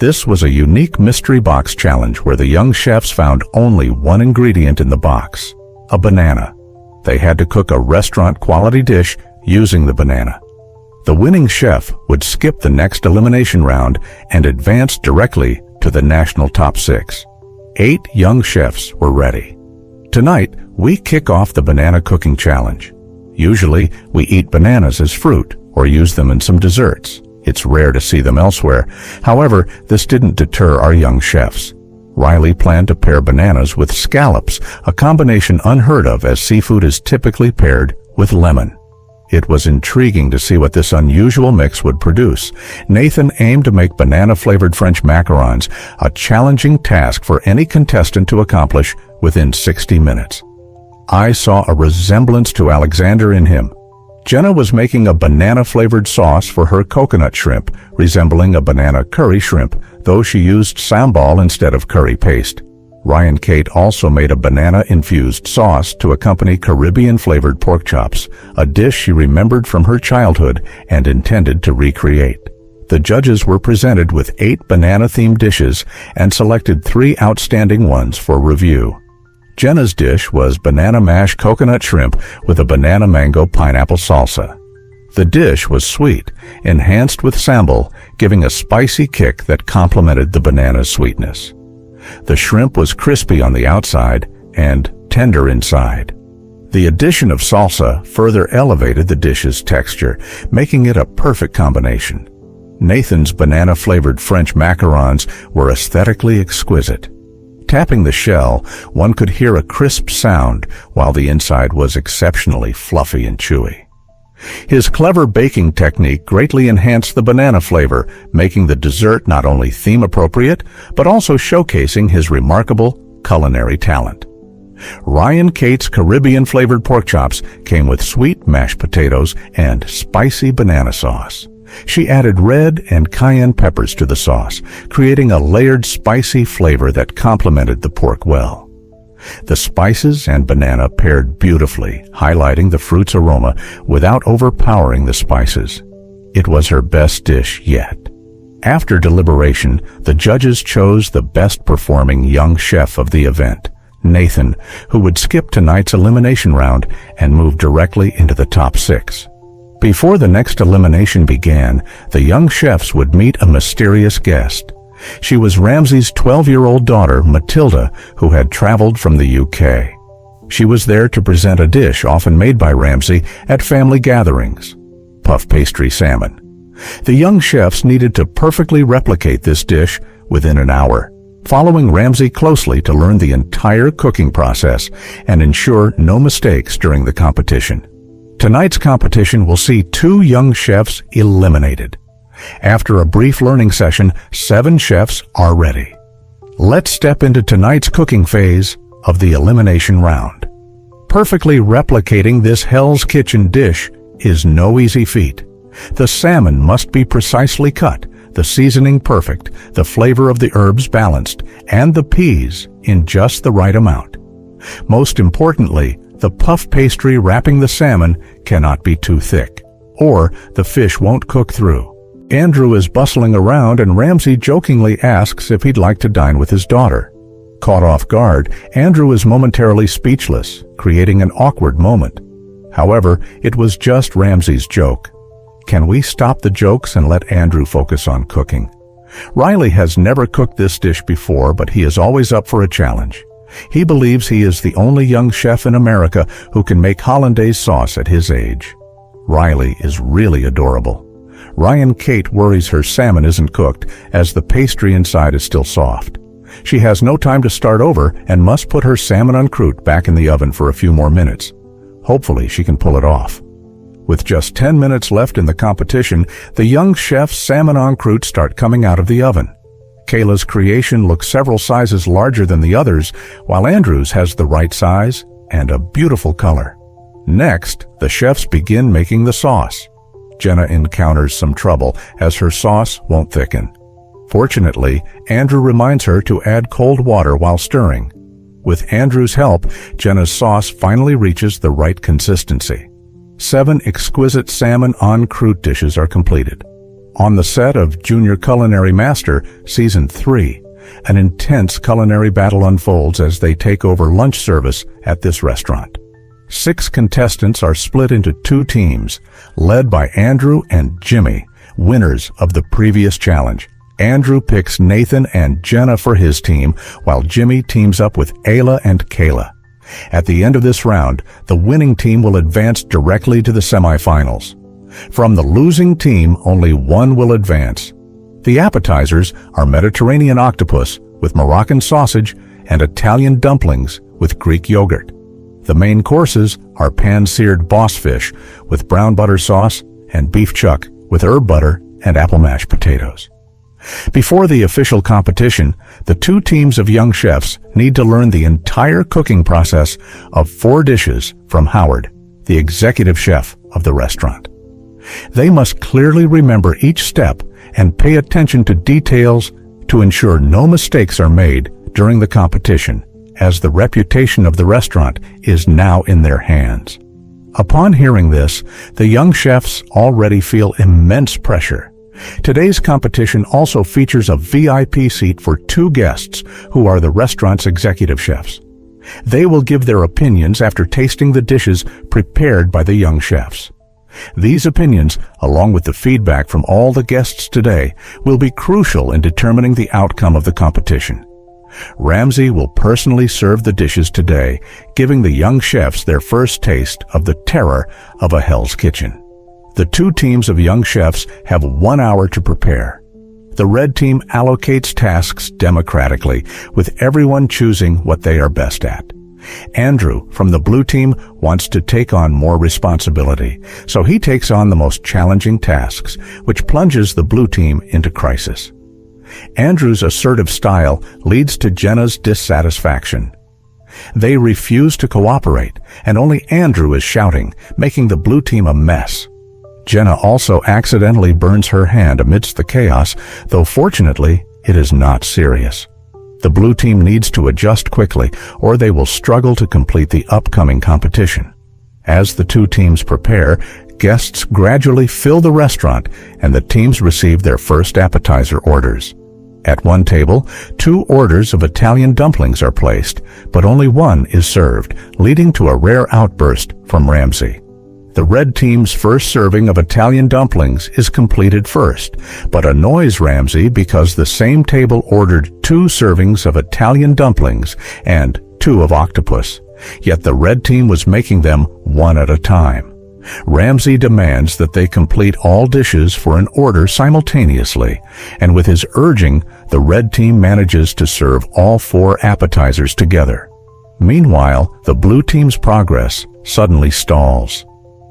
This was a unique mystery box challenge where the young chefs found only one ingredient in the box: a banana. They had to cook a restaurant-quality dish using the banana. The winning chef would skip the next elimination round and advance directly to the national top 6. 8 young chefs were ready. Tonight, we kick off the banana cooking challenge. Usually, we eat bananas as fruit or use them in some desserts. It's rare to see them elsewhere. However, this didn't deter our young chefs. Riley planned to pair bananas with scallops, a combination unheard of as seafood is typically paired with lemon. It was intriguing to see what this unusual mix would produce. Nathan aimed to make banana-flavored French macarons, a challenging task for any contestant to accomplish within 60 minutes. I saw a resemblance to Alexander in him. Jenna was making a banana-flavored sauce for her coconut shrimp, resembling a banana curry shrimp, though she used sambal instead of curry paste. Ryan Kate also made a banana-infused sauce to accompany Caribbean-flavored pork chops, a dish she remembered from her childhood and intended to recreate. The judges were presented with 8 banana-themed dishes and selected 3 outstanding ones for review. Jenna's dish was banana mashed coconut shrimp with a banana mango pineapple salsa. The dish was sweet, enhanced with sambal, giving a spicy kick that complemented the banana's sweetness. The shrimp was crispy on the outside and tender inside. The addition of salsa further elevated the dish's texture, making it a perfect combination. Nathan's banana-flavored French macarons were aesthetically exquisite. Tapping the shell, one could hear a crisp sound, while the inside was exceptionally fluffy and chewy. His clever baking technique greatly enhanced the banana flavor, making the dessert not only theme-appropriate, but also showcasing his remarkable culinary talent. Ryan Kate's Caribbean-flavored pork chops came with sweet mashed potatoes and spicy banana sauce. She added red and cayenne peppers to the sauce, creating a layered spicy flavor that complemented the pork well. The spices and banana paired beautifully, highlighting the fruit's aroma without overpowering the spices. It was her best dish yet. After deliberation, the judges chose the best-performing young chef of the event, Nathan, who would skip tonight's elimination round and move directly into the top 6. Before the next elimination began, the young chefs would meet a mysterious guest. She was Ramsay's 12-year-old daughter, Matilda, who had traveled from the UK. She was there to present a dish often made by Ramsay at family gatherings: puff pastry salmon. The young chefs needed to perfectly replicate this dish within an hour, following Ramsay closely to learn the entire cooking process and ensure no mistakes during the competition. Tonight's competition will see 2 young chefs eliminated. After a brief learning session, 7 chefs are ready. Let's step into tonight's cooking phase of the elimination round. Perfectly replicating this Hell's Kitchen dish is no easy feat. The salmon must be precisely cut, the seasoning perfect, the flavor of the herbs balanced, and the peas in just the right amount. Most importantly, the puff pastry wrapping the salmon cannot be too thick, or the fish won't cook through. Andrew is bustling around and Ramsay jokingly asks if he'd like to dine with his daughter. Caught off guard, Andrew is momentarily speechless, creating an awkward moment. However, it was just Ramsay's joke. Can we stop the jokes and let Andrew focus on cooking? Riley has never cooked this dish before, but he is always up for a challenge. He believes he is the only young chef in America who can make hollandaise sauce at his age. Riley is really adorable. Ryan Kate worries her salmon isn't cooked, as the pastry inside is still soft. She has no time to start over and must put her salmon en croûte back in the oven for a few more minutes. Hopefully she can pull it off. With just 10 minutes left in the competition, the young chef's salmon en croûte start coming out of the oven. Kayla's creation looks several sizes larger than the others, while Andrew's has the right size and a beautiful color. Next, the chefs begin making the sauce. Jenna encounters some trouble as her sauce won't thicken. Fortunately, Andrew reminds her to add cold water while stirring. With Andrew's help, Jenna's sauce finally reaches the right consistency. 7 exquisite salmon en croûte dishes are completed. On the set of Junior Culinary Master Season 3, an intense culinary battle unfolds as they take over lunch service at this restaurant. 6 contestants are split into 2 teams, led by Andrew and Jimmy, winners of the previous challenge. Andrew picks Nathan and Jenna for his team, while Jimmy teams up with Ayla and Kayla. At the end of this round, the winning team will advance directly to the semifinals. From the losing team, only one will advance. The appetizers are Mediterranean octopus with Moroccan sausage and Italian dumplings with Greek yogurt. The main courses are pan-seared boss fish with brown butter sauce and beef chuck with herb butter and apple mashed potatoes. Before the official competition, the 2 teams of young chefs need to learn the entire cooking process of 4 dishes from Howard, the executive chef of the restaurant. They must clearly remember each step and pay attention to details to ensure no mistakes are made during the competition, as the reputation of the restaurant is now in their hands. Upon hearing this, the young chefs already feel immense pressure. Today's competition also features a VIP seat for 2 guests who are the restaurant's executive chefs. They will give their opinions after tasting the dishes prepared by the young chefs. These opinions, along with the feedback from all the guests today, will be crucial in determining the outcome of the competition. Ramsay will personally serve the dishes today, giving the young chefs their first taste of the terror of a Hell's Kitchen. The 2 teams of young chefs have 1 hour to prepare. The red team allocates tasks democratically, with everyone choosing what they are best at. Andrew from the blue team wants to take on more responsibility, so he takes on the most challenging tasks, which plunges the blue team into crisis. Andrew's assertive style leads to Jenna's dissatisfaction. They refuse to cooperate, and only Andrew is shouting, making the blue team a mess. Jenna also accidentally burns her hand amidst the chaos, though fortunately it is not serious. The blue team needs to adjust quickly, or they will struggle to complete the upcoming competition. As the 2 teams prepare, guests gradually fill the restaurant, and the teams receive their first appetizer orders. At one table, 2 orders of Italian dumplings are placed, but only one is served, leading to a rare outburst from Ramsay. The red team's first serving of Italian dumplings is completed first, but annoys Ramsay because the same table ordered 2 servings of Italian dumplings and 2 of octopus, yet the red team was making them one at a time. Ramsay demands that they complete all dishes for an order simultaneously, and with his urging, the red team manages to serve all 4 appetizers together. Meanwhile, the blue team's progress suddenly stalls.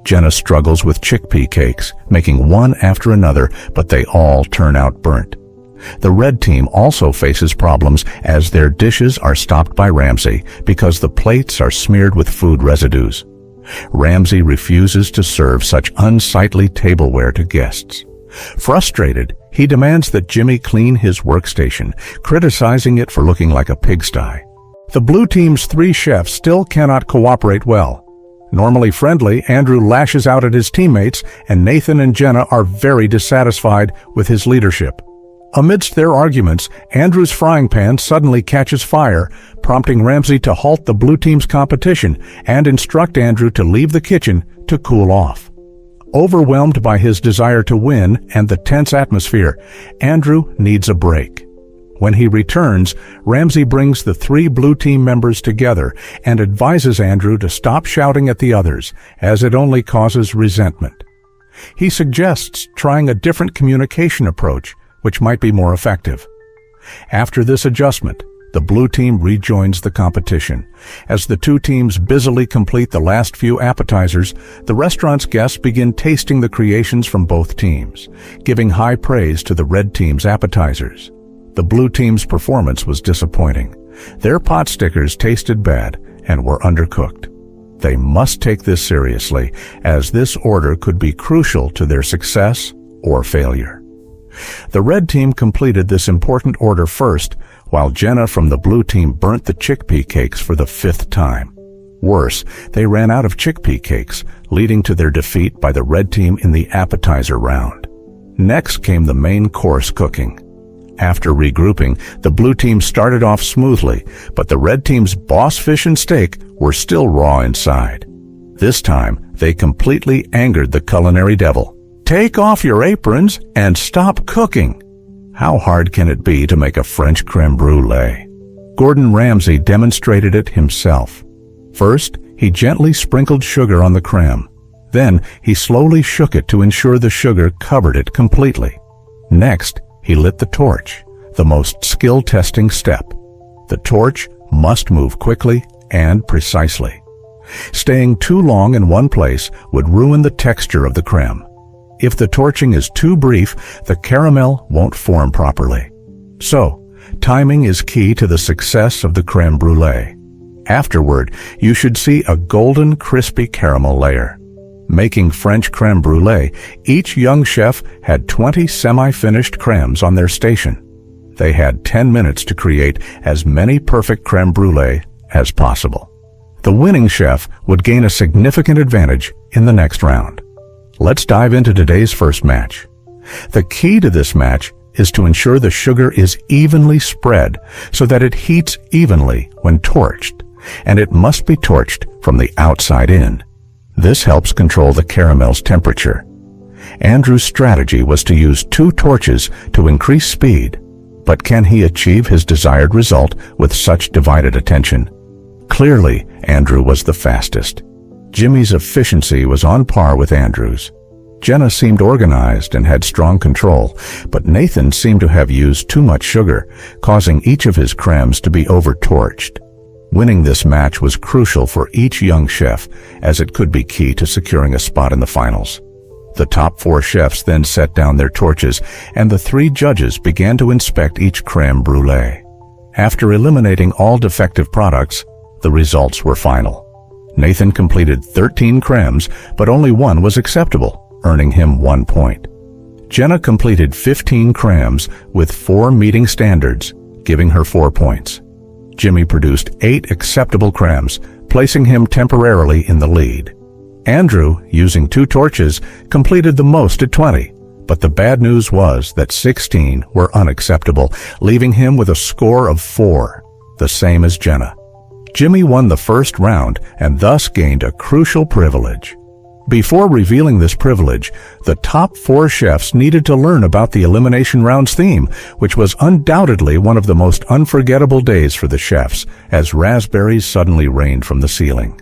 Jenna struggles with chickpea cakes, making one after another, but they all turn out burnt. The red team also faces problems as their dishes are stopped by Ramsay because the plates are smeared with food residues. Ramsay refuses to serve such unsightly tableware to guests. Frustrated, he demands that Jimmy clean his workstation, criticizing it for looking like a pigsty. The blue team's 3 chefs still cannot cooperate well. Normally friendly, Andrew lashes out at his teammates, and Nathan and Jenna are very dissatisfied with his leadership. Amidst their arguments, Andrew's frying pan suddenly catches fire, prompting Ramsay to halt the blue team's competition and instruct Andrew to leave the kitchen to cool off. Overwhelmed by his desire to win and the tense atmosphere, Andrew needs a break. When he returns, Ramsay brings the 3 blue team members together and advises Andrew to stop shouting at the others, as it only causes resentment. He suggests trying a different communication approach, which might be more effective. After this adjustment, the blue team rejoins the competition. As the 2 teams busily complete the last few appetizers, the restaurant's guests begin tasting the creations from both teams, giving high praise to the red team's appetizers. The blue team's performance was disappointing. Their pot stickers tasted bad and were undercooked. They must take this seriously, as this order could be crucial to their success or failure. The red team completed this important order first, while Jenna from the blue team burnt the chickpea cakes for the 5th time. Worse, they ran out of chickpea cakes, leading to their defeat by the red team in the appetizer round. Next came the main course cooking. After regrouping, the blue team started off smoothly, but the red team's boss fish and steak were still raw inside. This time, they completely angered the culinary devil. "Take off your aprons and stop cooking." How hard can it be to make a French creme brulee? Gordon Ramsay demonstrated it himself. First, he gently sprinkled sugar on the creme. Then, he slowly shook it to ensure the sugar covered it completely. Next, he lit the torch, the most skill-testing step. The torch must move quickly and precisely. Staying too long in one place would ruin the texture of the creme. If the torching is too brief, the caramel won't form properly. So, timing is key to the success of the creme brulee. Afterward, you should see a golden, crispy caramel layer. Making French creme brulee, each young chef had 20 semi-finished cremes on their station. They had 10 minutes to create as many perfect creme brulee as possible. The winning chef would gain a significant advantage in the next round. Let's dive into today's first match. The key to this match is to ensure the sugar is evenly spread so that it heats evenly when torched, and it must be torched from the outside in. This helps control the caramel's temperature. Andrew's strategy was to use 2 torches to increase speed, but can he achieve his desired result with such divided attention? Clearly, Andrew was the fastest. Jimmy's efficiency was on par with Andrew's. Jenna seemed organized and had strong control, but Nathan seemed to have used too much sugar, causing each of his cremes to be over-torched. Winning this match was crucial for each young chef, as it could be key to securing a spot in the finals. The top 4 chefs then set down their torches, and the 3 judges began to inspect each creme brulee. After eliminating all defective products, the results were final. Nathan completed 13 cremes, but only 1 was acceptable, earning him 1 point. Jenna completed 15 cremes, with 4 meeting standards, giving her 4 points. Jimmy produced 8 acceptable cremes, placing him temporarily in the lead. Andrew, using 2 torches, completed the most at 20, but the bad news was that 16 were unacceptable, leaving him with a score of 4, the same as Jenna. Jimmy won the first round and thus gained a crucial privilege. Before revealing this privilege, the top 4 chefs needed to learn about the elimination round's theme, which was undoubtedly one of the most unforgettable days for the chefs, as raspberries suddenly rained from the ceiling.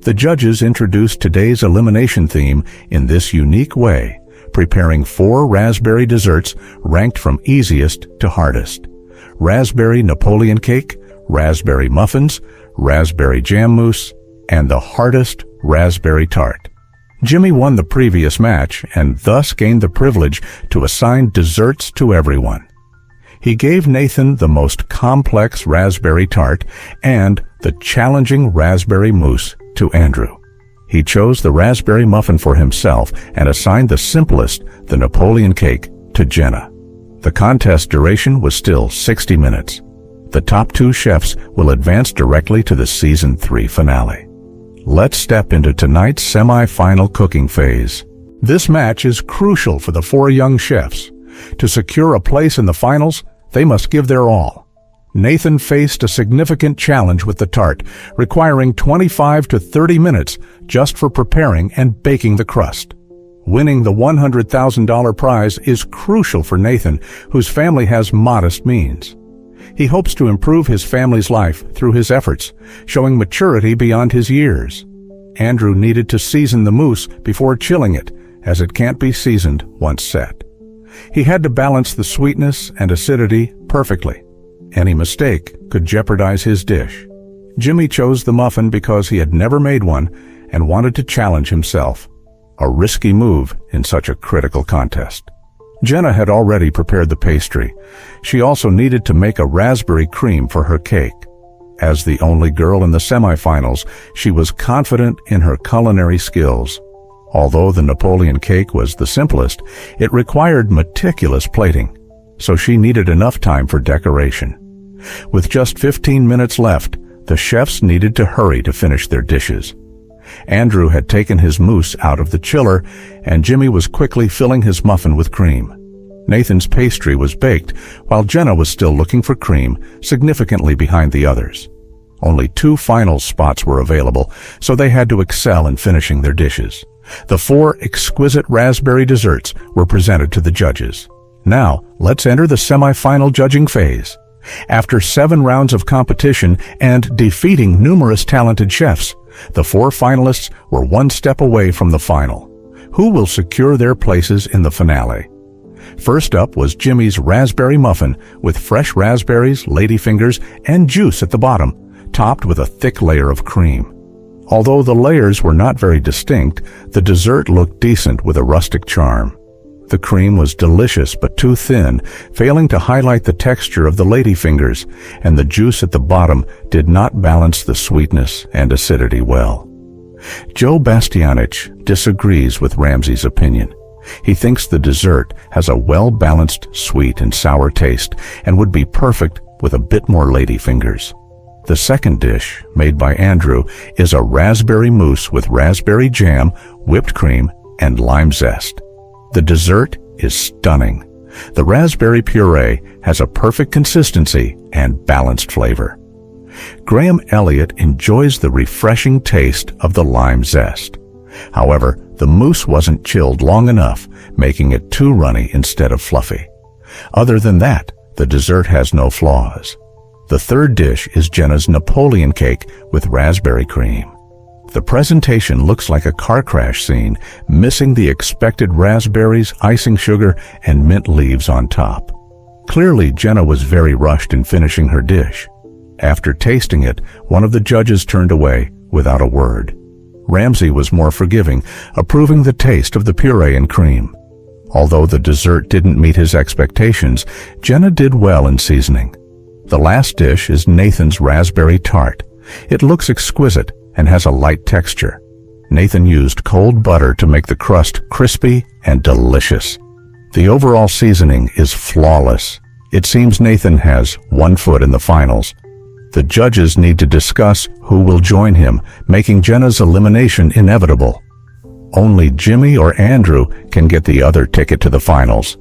The judges introduced today's elimination theme in this unique way, preparing 4 raspberry desserts ranked from easiest to hardest: raspberry Napoleon cake, raspberry muffins, raspberry jam mousse, and the hardest raspberry tart. Jimmy won the previous match and thus gained the privilege to assign desserts to everyone. He gave Nathan the most complex raspberry tart and the challenging raspberry mousse to Andrew. He chose the raspberry muffin for himself and assigned the simplest, the Napoleon cake, to Jenna. The contest duration was still 60 minutes. The top 2 chefs will advance directly to the Season 3 finale. Let's step into tonight's semi-final cooking phase. This match is crucial for the 4 young chefs. To secure a place in the finals, they must give their all. Nathan faced a significant challenge with the tart, requiring 25 to 30 minutes just for preparing and baking the crust. Winning the $100,000 prize is crucial for Nathan, whose family has modest means. He hopes to improve his family's life through his efforts, showing maturity beyond his years. Andrew needed to season the mousse before chilling it, as it can't be seasoned once set. He had to balance the sweetness and acidity perfectly. Any mistake could jeopardize his dish. Jimmy chose the muffin because he had never made one and wanted to challenge himself, a risky move in such a critical contest. Jenna had already prepared the pastry. She also needed to make a raspberry cream for her cake. As the only girl in the semifinals, she was confident in her culinary skills. Although the Napoleon cake was the simplest, it required meticulous plating, so she needed enough time for decoration. With just 15 minutes left, the chefs needed to hurry to finish their dishes. Andrew had taken his mousse out of the chiller, and Jimmy was quickly filling his muffin with cream. Nathan's pastry was baked, while Jenna was still looking for cream, significantly behind the others. Only 2 finals spots were available, so they had to excel in finishing their dishes. The 4 exquisite raspberry desserts were presented to the judges. Now, let's enter the semi-final judging phase. After 7 rounds of competition and defeating numerous talented chefs, the 4 finalists were 1 step away from the final. Who will secure their places in the finale? First up was Jimmy's raspberry muffin with fresh raspberries, ladyfingers, and juice at the bottom, topped with a thick layer of cream. Although the layers were not very distinct, the dessert looked decent with a rustic charm. The cream was delicious but too thin, failing to highlight the texture of the ladyfingers, and the juice at the bottom did not balance the sweetness and acidity well. Joe Bastianich disagrees with Ramsey's opinion. He thinks the dessert has a well-balanced sweet and sour taste and would be perfect with a bit more ladyfingers. The second dish, made by Andrew, is a raspberry mousse with raspberry jam, whipped cream, and lime zest. The dessert is stunning. The raspberry puree has a perfect consistency and balanced flavor. Graham Elliott enjoys the refreshing taste of the lime zest. However, the mousse wasn't chilled long enough, making it too runny instead of fluffy. Other than that, the dessert has no flaws. The third dish is Jenna's Napoleon cake with raspberry cream. The presentation looks like a car crash scene, missing the expected raspberries, icing sugar, and mint leaves on top. Clearly, Jenna was very rushed in finishing her dish. After tasting it, one of the judges turned away without a word. Ramsey was more forgiving, approving the taste of the puree and cream. Although the dessert didn't meet his expectations, Jenna did well in seasoning. The last dish is Nathan's raspberry tart. It looks exquisite and has a light texture. Nathan used cold butter to make the crust crispy and delicious. The overall seasoning is flawless. It seems Nathan has 1 foot in the finals. The judges need to discuss who will join him, making Jenna's elimination inevitable. Only Jimmy or Andrew can get the other ticket to the finals.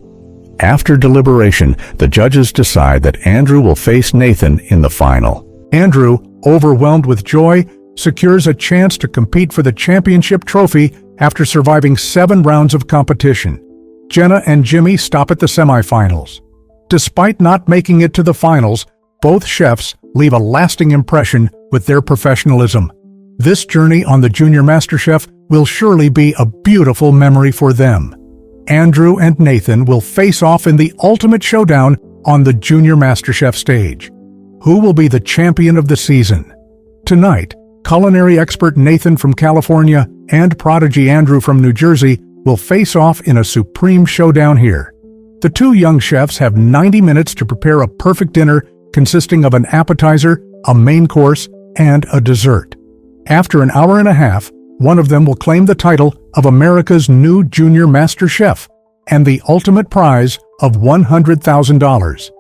After deliberation, the judges decide that Andrew will face Nathan in the final. Andrew, overwhelmed with joy, secures a chance to compete for the championship trophy after surviving 7 rounds of competition. Jenna and Jimmy stop at the semifinals. Despite not making it to the finals, both chefs leave a lasting impression with their professionalism. This journey on the Junior MasterChef will surely be a beautiful memory for them. Andrew and Nathan will face off in the ultimate showdown on the Junior MasterChef stage. Who will be the champion of the season? Tonight, culinary expert Nathan from California and prodigy Andrew from New Jersey will face off in a supreme showdown here. The 2 young chefs have 90 minutes to prepare a perfect dinner consisting of an appetizer, a main course, and a dessert. After an hour and a half, one of them will claim the title of America's new Junior Master Chef and the ultimate prize of $100,000.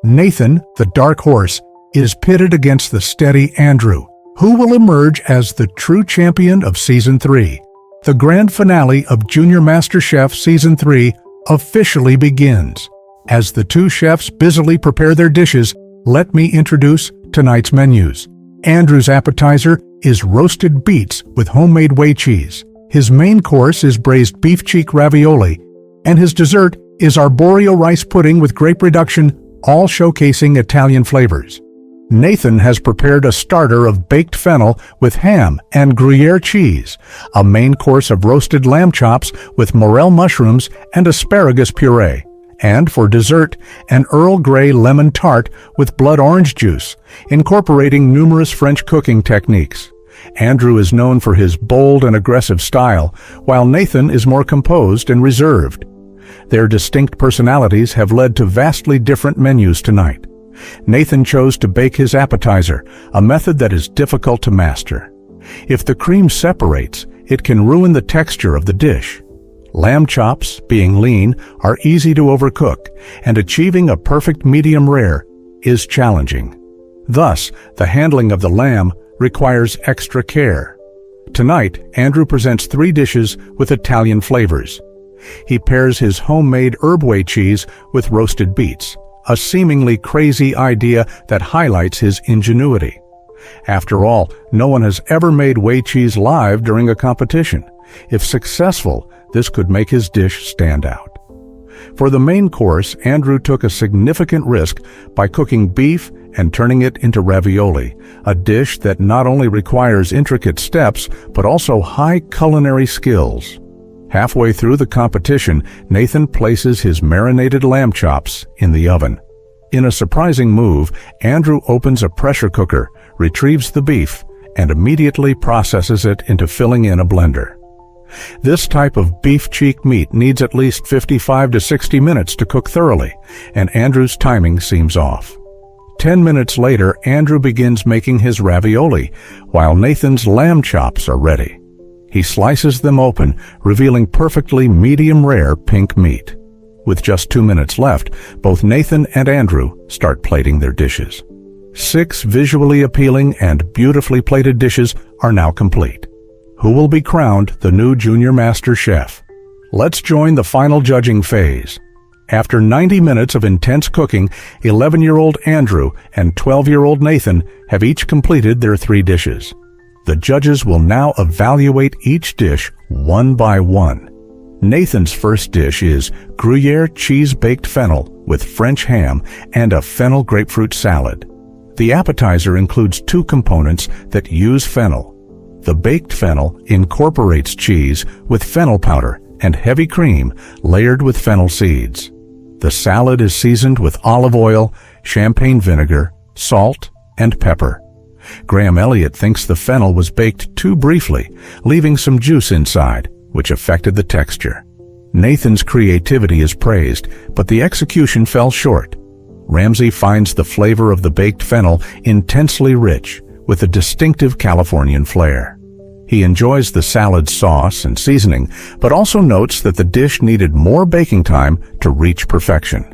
Nathan, the dark horse, is pitted against the steady Andrew, who will emerge as the true champion of Season 3. The grand finale of Junior Master Chef Season 3 officially begins. As the 2 chefs busily prepare their dishes, let me introduce tonight's menus. Andrew's appetizer is roasted beets with homemade whey cheese. His main course is braised beef cheek ravioli, and his dessert is arborio rice pudding with grape reduction, all showcasing Italian flavors. Nathan has prepared a starter of baked fennel with ham and Gruyere cheese, a main course of roasted lamb chops with morel mushrooms and asparagus puree, and for dessert, an Earl Grey lemon tart with blood orange juice, incorporating numerous French cooking techniques. Andrew is known for his bold and aggressive style, while Nathan is more composed and reserved. Their distinct personalities have led to vastly different menus tonight. Nathan chose to bake his appetizer, a method that is difficult to master. If the cream separates, it can ruin the texture of the dish. Lamb chops, being lean, are easy to overcook, and achieving a perfect medium rare is challenging. Thus, the handling of the lamb requires extra care. Tonight, Andrew presents 3 dishes with Italian flavors. He pairs his homemade herb whey cheese with roasted beets, a seemingly crazy idea that highlights his ingenuity. After all, no one has ever made whey cheese live during a competition. If successful, this could make his dish stand out. For the main course, Andrew took a significant risk by cooking beef and turning it into ravioli, a dish that not only requires intricate steps, but also high culinary skills. Halfway through the competition, Nathan places his marinated lamb chops in the oven. In a surprising move, Andrew opens a pressure cooker, retrieves the beef, and immediately processes it into filling in a blender. This type of beef cheek meat needs at least 55 to 60 minutes to cook thoroughly, and Andrew's timing seems off. 10 minutes later, Andrew begins making his ravioli, while Nathan's lamb chops are ready. He slices them open, revealing perfectly medium-rare pink meat. With just 2 minutes left, both Nathan and Andrew start plating their dishes. 6 visually appealing and beautifully plated dishes are now complete. Who will be crowned the new Junior Master Chef? Let's join the final judging phase. After 90 minutes of intense cooking, 11-year-old Andrew and 12-year-old Nathan have each completed their 3 dishes. The judges will now evaluate each dish one by one. Nathan's first dish is Gruyere cheese-baked fennel with French ham and a fennel grapefruit salad. The appetizer includes 2 components that use fennel. The baked fennel incorporates cheese with fennel powder and heavy cream layered with fennel seeds. The salad is seasoned with olive oil, champagne vinegar, salt, and pepper. Graham Elliott thinks the fennel was baked too briefly, leaving some juice inside, which affected the texture. Nathan's creativity is praised, but the execution fell short. Ramsay finds the flavor of the baked fennel intensely rich, with a distinctive Californian flair. He enjoys the salad sauce and seasoning, but also notes that the dish needed more baking time to reach perfection.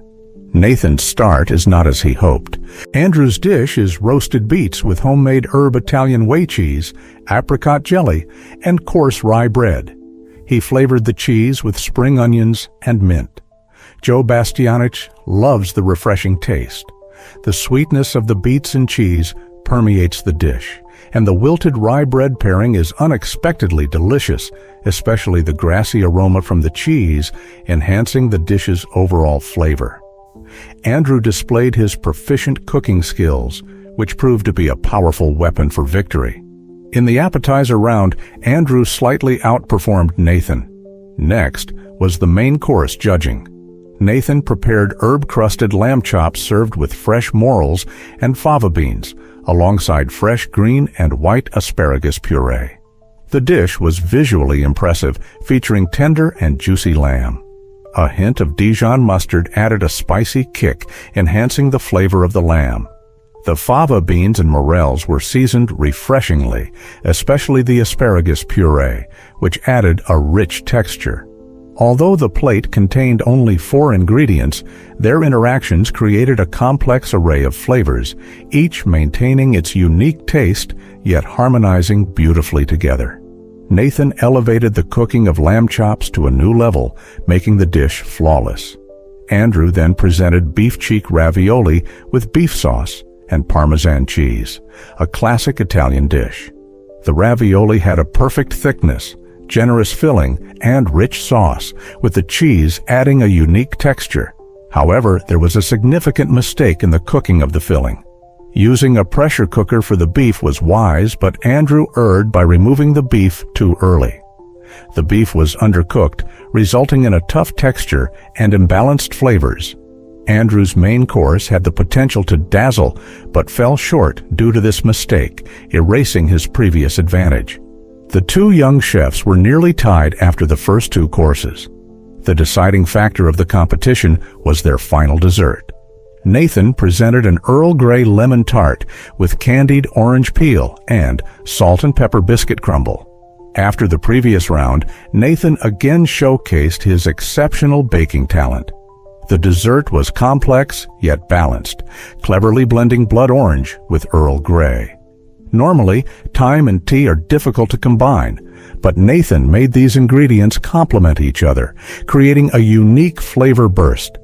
Nathan's start is not as he hoped. Andrew's dish is roasted beets with homemade herb Italian whey cheese, apricot jelly, and coarse rye bread. He flavored the cheese with spring onions and mint. Joe Bastianich loves the refreshing taste. The sweetness of the beets and cheese permeates the dish, and the wilted rye bread pairing is unexpectedly delicious, especially the grassy aroma from the cheese, enhancing the dish's overall flavor. Andrew displayed his proficient cooking skills, which proved to be a powerful weapon for victory. In the appetizer round, Andrew slightly outperformed Nathan. Next was the main course judging. Nathan prepared herb-crusted lamb chops served with fresh morels and fava beans, alongside fresh green and white asparagus puree. The dish was visually impressive, featuring tender and juicy lamb. A hint of Dijon mustard added a spicy kick, enhancing the flavor of the lamb. The fava beans and morels were seasoned refreshingly, especially the asparagus puree, which added a rich texture. Although the plate contained only 4 ingredients, their interactions created a complex array of flavors, each maintaining its unique taste, yet harmonizing beautifully together. Nathan elevated the cooking of lamb chops to a new level, making the dish flawless. Andrew then presented beef cheek ravioli with beef sauce and Parmesan cheese, a classic Italian dish. The ravioli had a perfect thickness, generous filling, and rich sauce, with the cheese adding a unique texture. However, there was a significant mistake in the cooking of the filling. Using a pressure cooker for the beef was wise, but Andrew erred by removing the beef too early. The beef was undercooked, resulting in a tough texture and imbalanced flavors. Andrew's main course had the potential to dazzle, but fell short due to this mistake, erasing his previous advantage. The 2 young chefs were nearly tied after the first 2 courses. The deciding factor of the competition was their final dessert. Nathan presented an Earl Grey lemon tart with candied orange peel and salt and pepper biscuit crumble. After the previous round, Nathan again showcased his exceptional baking talent. The dessert was complex yet balanced, cleverly blending blood orange with Earl Grey. Normally, thyme and tea are difficult to combine, but Nathan made these ingredients complement each other, creating a unique flavor burst.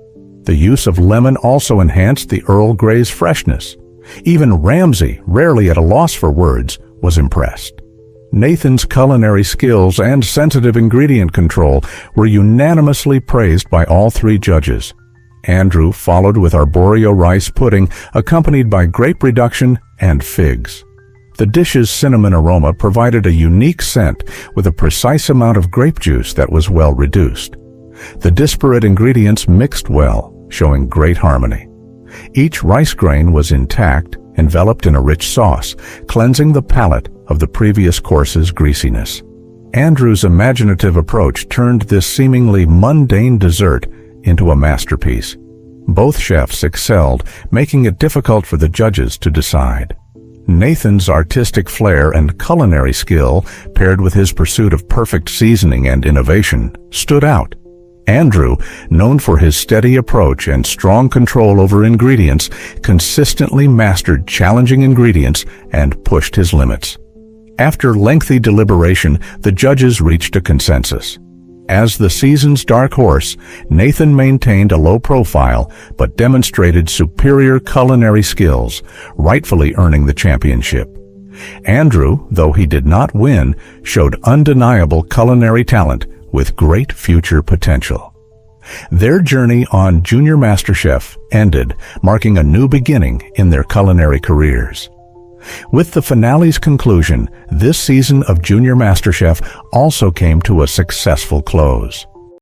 The use of lemon also enhanced the Earl Grey's freshness. Even Ramsay, rarely at a loss for words, was impressed. Nathan's culinary skills and sensitive ingredient control were unanimously praised by all three judges. Andrew followed with arborio rice pudding, accompanied by grape reduction and figs. The dish's cinnamon aroma provided a unique scent with a precise amount of grape juice that was well reduced. The disparate ingredients mixed well, showing great harmony. Each rice grain was intact, enveloped in a rich sauce, cleansing the palate of the previous course's greasiness. Andrew's imaginative approach turned this seemingly mundane dessert into a masterpiece. Both chefs excelled, making it difficult for the judges to decide. Nathan's artistic flair and culinary skill, paired with his pursuit of perfect seasoning and innovation, stood out. Andrew, known for his steady approach and strong control over ingredients, consistently mastered challenging ingredients and pushed his limits. After lengthy deliberation, the judges reached a consensus. As the season's dark horse, Nathan maintained a low profile but demonstrated superior culinary skills, rightfully earning the championship. Andrew, though he did not win, showed undeniable culinary talent with great future potential. Their journey on Junior MasterChef ended, marking a new beginning in their culinary careers. With the finale's conclusion, this season of Junior MasterChef also came to a successful close.